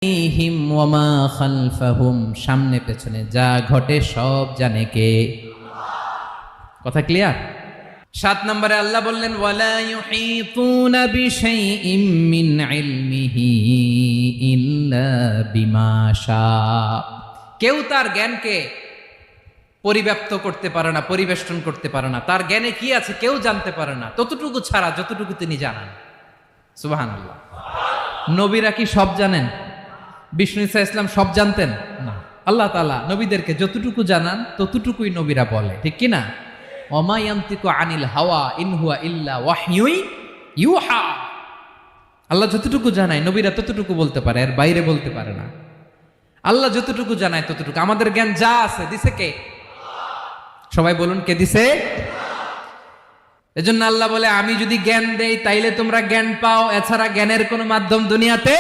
হিম ওয়ামা খালফাহুম, সামনে পেছনে যা ঘটে সব জানে কে? কথা ক্লিয়ার? 7 নম্বরে আল্লাহ বললেন ওয়ালা ইউহিতুনা বিশাইইম মিন ইলমিহি ইল্লা বিমা শা। কেউ তার জ্ঞানকে পরিব্যাপ্ত করতে পারে না, পরিবেষ্টন করতে পারে না। তার জ্ঞানে কি আছে কেউ জানতে পারে না, ততটুকু ছাড়া যতটুকু তিনি জানান। সুবহানাল্লাহ। নবীরা কি সব জানেন? বিষ্ণু ঈসা ইসলাম সব জানতেন না। আল্লাহ তাআলা নবীদেরকে যতটুকু জানান ততটুকুই নবীরা বলে, ঠিক কি না? ওমা ইয়ানতিকু আনিল হাওয়া ইন হুয়া ইল্লা ওয়াহয়ুন ইউহা। আল্লাহ যতটুকু জানায় নবীরা ততটুকু বলতে পারে, এর বাইরে বলতে পারে না। আল্লাহ যতটুকু জানায় ততটুকু। আমাদের জ্ঞান যা আছে দিছে কে? সবাই বলুন, কে দিছে? এজন্য আল্লাহ বলে আমি যদি জ্ঞান দেই তাইলে তোমরা জ্ঞান পাও, এছাড়া জ্ঞানের কোনো মাধ্যম দুনিয়াতে